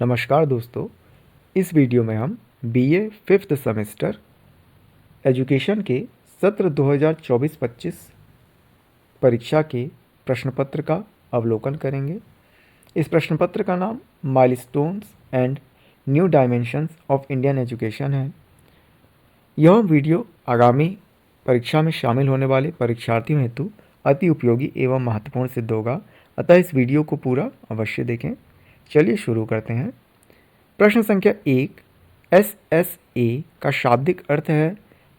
नमस्कार दोस्तों, इस वीडियो में हम बीए फिफ्थ सेमेस्टर एजुकेशन के सत्र 2024-25 परीक्षा के प्रश्न पत्र का अवलोकन करेंगे। इस प्रश्न पत्र का नाम milestones and new dimensions of Indian education है। यह वीडियो आगामी परीक्षा में शामिल होने वाले परीक्षार्थियों हेतु अति उपयोगी एवं महत्वपूर्ण सिद्ध होगा, अतः इस वीडियो को पूरा अवश्य देखें। चलिए शुरू करते हैं। प्रश्न संख्या 1, SSA का शाब्दिक अर्थ है।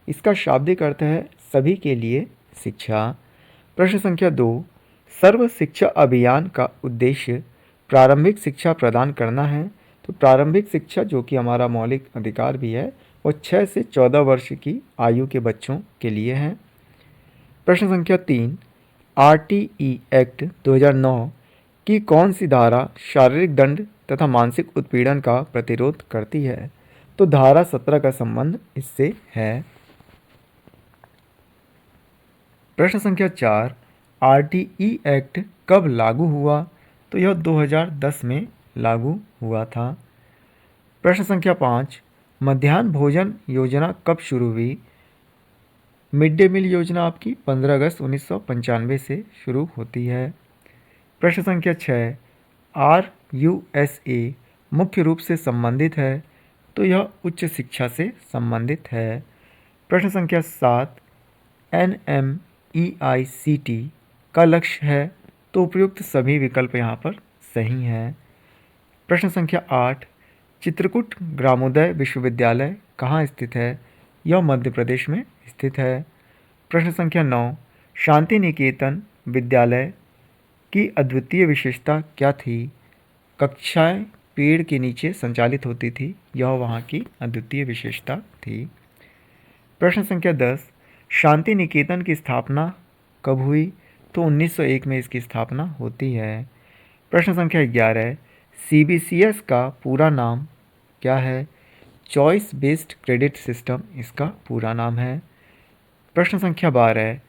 इसका शाब्दिक अर्थ है सभी के लिए शिक्षा। प्रश्न संख्या 2, सर्व शिक्षा अभियान का उद्देश्य प्रारंभिक शिक्षा प्रदान करना है। तो प्रारंभिक शिक्षा जो कि हमारा मौलिक अधिकार भी है, वो 6 से 14 वर्ष की आयु के बच्चों के लिए है। प्रश्न संख्या 3, RTE एक्ट 2009 की कौन सी धारा शारीरिक दंड तथा मानसिक उत्पीड़न का प्रतिरोध करती है? तो धारा 17 का संबंध इससे है। प्रश्न संख्या 4, RTE एक्ट कब लागू हुआ? तो यह 2010 में लागू हुआ था। प्रश्न संख्या 5, मध्याह्न भोजन योजना कब शुरू हुई? मिड डे मील योजना आपकी 15 अगस्त 1995 से शुरू होती है। प्रश्न संख्या 6, RUSA मुख्य रूप से संबंधित है। तो यह उच्च शिक्षा से संबंधित है। प्रश्न संख्या 7, NMEICT का लक्ष्य है। तो उपयुक्त सभी विकल्प यहाँ पर सही हैं। प्रश्न संख्या 8, चित्रकूट ग्रामोदय विश्वविद्यालय कहाँ स्थित है? यह मध्य प्रदेश में स्थित है। प्रश्न संख्या 9, शांति निकेतन विद्यालय की अद्वितीय विशेषता क्या थी? कक्षाएं पेड़ के नीचे संचालित होती थी, यह वहाँ की अद्वितीय विशेषता थी। प्रश्न संख्या 10, शांति निकेतन की स्थापना कब हुई? तो 1901 में इसकी स्थापना होती है। प्रश्न संख्या 11, CBCS का पूरा नाम क्या है? चॉइस बेस्ड क्रेडिट सिस्टम इसका पूरा नाम है। प्रश्न संख्या 12,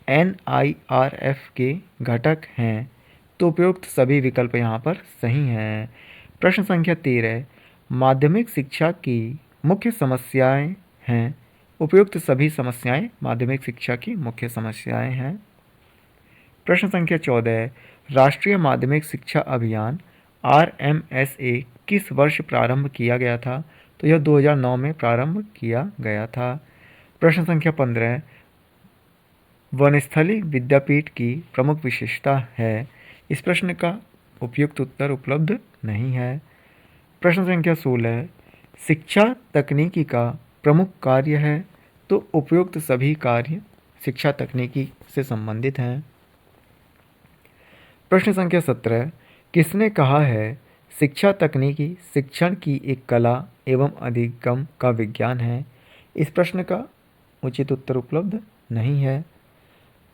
NIRF के घटक हैं। तो उपयुक्त सभी विकल्प यहाँ पर सही हैं। प्रश्न संख्या 13, माध्यमिक शिक्षा की मुख्य समस्याएं हैं। उपयुक्त सभी समस्याएं माध्यमिक शिक्षा की मुख्य समस्याएं हैं। प्रश्न संख्या 14, राष्ट्रीय माध्यमिक शिक्षा अभियान RMSA किस वर्ष प्रारंभ किया गया था? तो यह 2009 में प्रारंभ किया गया था। प्रश्न संख्या 15, वनस्थली विद्यापीठ की प्रमुख विशेषता है। इस प्रश्न का उपयुक्त उत्तर उपलब्ध नहीं है। प्रश्न संख्या 16, शिक्षा तकनीकी का प्रमुख कार्य है। तो उपयुक्त सभी कार्य शिक्षा तकनीकी से संबंधित हैं। प्रश्न संख्या 17, किसने कहा है शिक्षा तकनीकी शिक्षण की एक कला एवं अधिगम का विज्ञान है? इस प्रश्न का उचित उत्तर उपलब्ध नहीं है।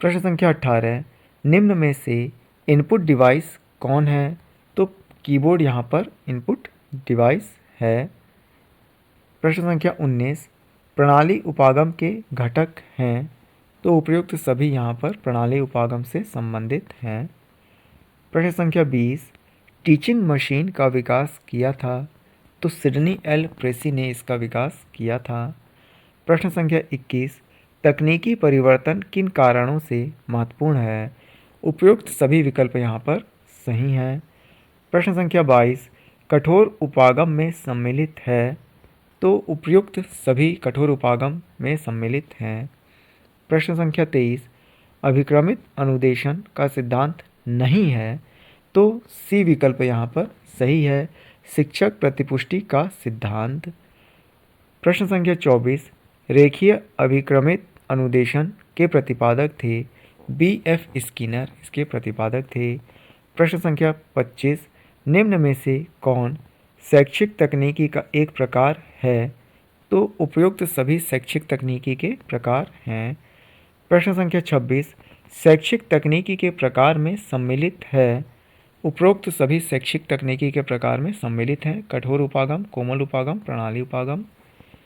प्रश्न संख्या 18, निम्न में से इनपुट डिवाइस कौन है? तो कीबोर्ड यहाँ पर इनपुट डिवाइस है। प्रश्न संख्या 19, प्रणाली उपागम के घटक हैं। तो उपयुक्त सभी यहाँ पर प्रणाली उपागम से संबंधित हैं। प्रश्न संख्या 20, टीचिंग मशीन का विकास किया था। तो सिडनी एल प्रेसी ने इसका विकास किया था। प्रश्न संख्या 21, तकनीकी परिवर्तन किन कारणों से महत्वपूर्ण है? उपयुक्त सभी विकल्प यहाँ पर सही हैं। प्रश्न संख्या 22, कठोर उपागम में सम्मिलित है। तो उपयुक्त सभी कठोर उपागम में सम्मिलित हैं। प्रश्न संख्या 23, अभिक्रमित अनुदेशन का सिद्धांत नहीं है। तो सी विकल्प यहाँ पर सही है, शिक्षक प्रतिपुष्टि का सिद्धांत। प्रश्न संख्या 24, रेखीय अभिक्रमित अनुदेशन के प्रतिपादक थे। BF स्किनर इसके प्रतिपादक थे। प्रश्न संख्या 25, निम्न में से कौन शैक्षिक तकनीकी का एक प्रकार है? तो उपयुक्त सभी शैक्षिक तकनीकी के प्रकार हैं। प्रश्न संख्या 26, शैक्षिक तकनीकी के प्रकार में सम्मिलित है। उपरोक्त सभी शैक्षिक तकनीकी के प्रकार में सम्मिलित हैं। कठोर उपागम, कोमल उपागम, प्रणाली उपागम।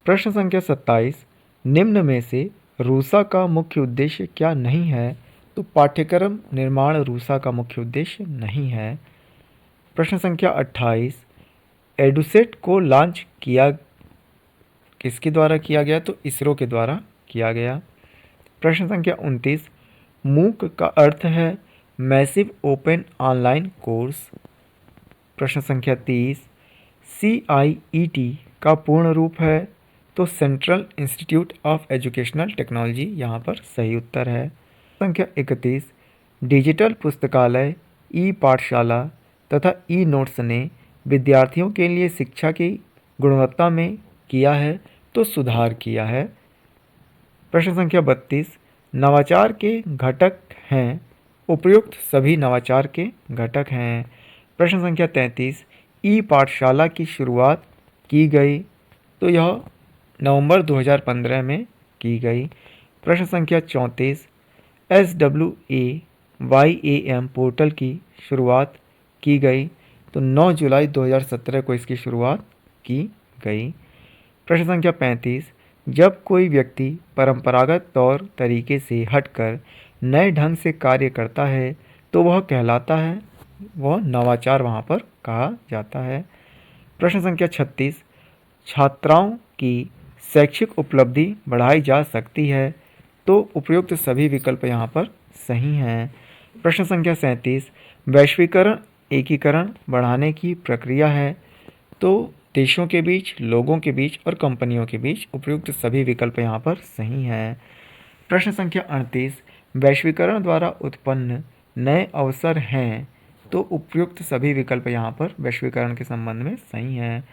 प्रश्न संख्या 27, निम्न में से रूसा का मुख्य उद्देश्य क्या नहीं है? तो पाठ्यक्रम निर्माण रूसा का मुख्य उद्देश्य नहीं है। प्रश्न संख्या 28, एडुसेट को लॉन्च किया किसके द्वारा किया गया? तो इसरो के द्वारा किया गया। प्रश्न संख्या 29, मूक का अर्थ है मैसिव ओपन ऑनलाइन कोर्स। प्रश्न संख्या 30, CIET का पूर्ण रूप है? तो central institute of educational technology यहाँ पर सही उत्तर है। संख्या 31, डिजिटल पुस्तकालय, ई पाठशाला तथा ई नोट्स ने विद्यार्थियों के लिए शिक्षा की गुणवत्ता में किया है? तो सुधार किया है। प्रश्न संख्या 32, नवाचार के घटक हैं? उपयुक्त सभी नवाचार के घटक हैं। प्रश्न संख्या 33, ई पाठशाला की शुरुआत की गई? तो यह नवंबर 2015 में की गई। प्रश्न संख्या 34, SWAYAM पोर्टल की शुरुआत की गई? तो 9 जुलाई 2017 को इसकी शुरुआत की गई। प्रश्न संख्या 35, जब कोई व्यक्ति परंपरागत तौर तरीके से हटकर नए ढंग से कार्य करता है तो वह कहलाता है, वह नवाचार वहाँ पर कहा जाता है। प्रश्न संख्या 36, छात्राओं की शैक्षिक उपलब्धि बढ़ाई जा सकती है? तो उपयुक्त सभी विकल्प यहाँ पर सही हैं। प्रश्न संख्या 37, वैश्वीकरण एकीकरण बढ़ाने की प्रक्रिया है? तो देशों के बीच, लोगों के बीच और कंपनियों के बीच। उपयुक्त सभी विकल्प यहाँ पर सही हैं। प्रश्न संख्या 38, वैश्वीकरण द्वारा उत्पन्न नए अवसर हैं? तो उपयुक्त सभी विकल्प यहाँ पर वैश्वीकरण के संबंध में सही हैं।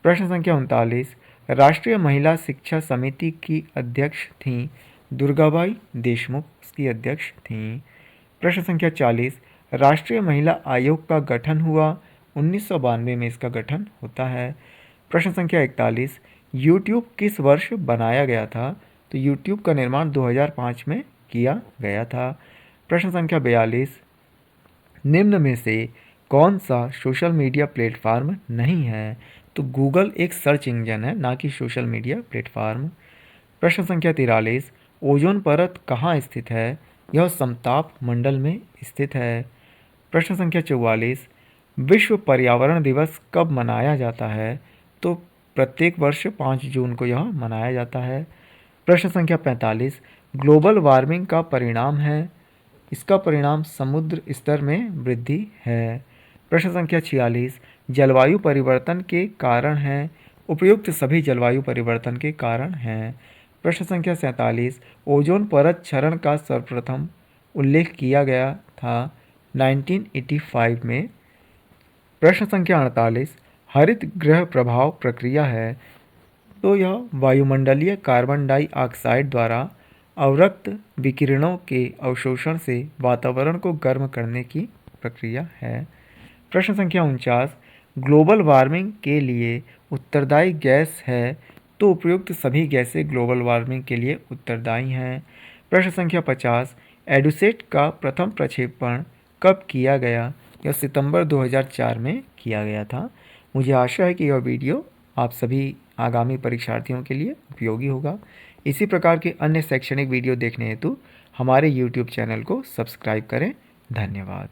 प्रश्न संख्या 39, राष्ट्रीय महिला शिक्षा समिति की अध्यक्ष थीं दुर्गाबाई देशमुख, इसकी अध्यक्ष थीं। प्रश्न संख्या 40, राष्ट्रीय महिला आयोग का गठन हुआ? 1992 में इसका गठन होता है। प्रश्न संख्या 41, यूट्यूब किस वर्ष बनाया गया था? तो यूट्यूब का निर्माण 2005 में किया गया था। प्रश्न संख्या 42, निम्न में से कौन सा सोशल मीडिया प्लेटफार्म नहीं है? तो गूगल एक सर्च इंजन है, ना कि सोशल मीडिया प्लेटफार्म। प्रश्न संख्या 43, ओजोन परत कहाँ स्थित है? यह समताप मंडल में स्थित है। प्रश्न संख्या 44, विश्व पर्यावरण दिवस कब मनाया जाता है? तो प्रत्येक वर्ष 5 जून को यह मनाया जाता है। प्रश्न संख्या 45, ग्लोबल वार्मिंग का परिणाम है? इसका परिणाम समुद्र स्तर में वृद्धि है। प्रश्न संख्या 46, जलवायु परिवर्तन के कारण हैं? उपयुक्त सभी जलवायु परिवर्तन के कारण हैं। प्रश्न संख्या 47, ओजोन परत क्षरण का सर्वप्रथम उल्लेख किया गया था 1985 में। प्रश्न संख्या 48, हरित गृह प्रभाव प्रक्रिया है? तो यह वायुमंडलीय कार्बन डाइऑक्साइड द्वारा अवरक्त विकिरणों के अवशोषण से वातावरण को गर्म करने की प्रक्रिया है। प्रश्न संख्या 49, ग्लोबल वार्मिंग के लिए उत्तरदायी गैस है? तो उपयुक्त सभी गैसें ग्लोबल वार्मिंग के लिए उत्तरदायी हैं। प्रश्न संख्या 50, एडुसेट का प्रथम प्रक्षेपण कब किया गया? यह सितंबर 2004 में किया गया था। मुझे आशा है कि यह वीडियो आप सभी आगामी परीक्षार्थियों के लिए उपयोगी होगा। इसी प्रकार के अन्य शैक्षणिक वीडियो देखने हेतु हमारे YouTube चैनल को सब्सक्राइब करें। धन्यवाद।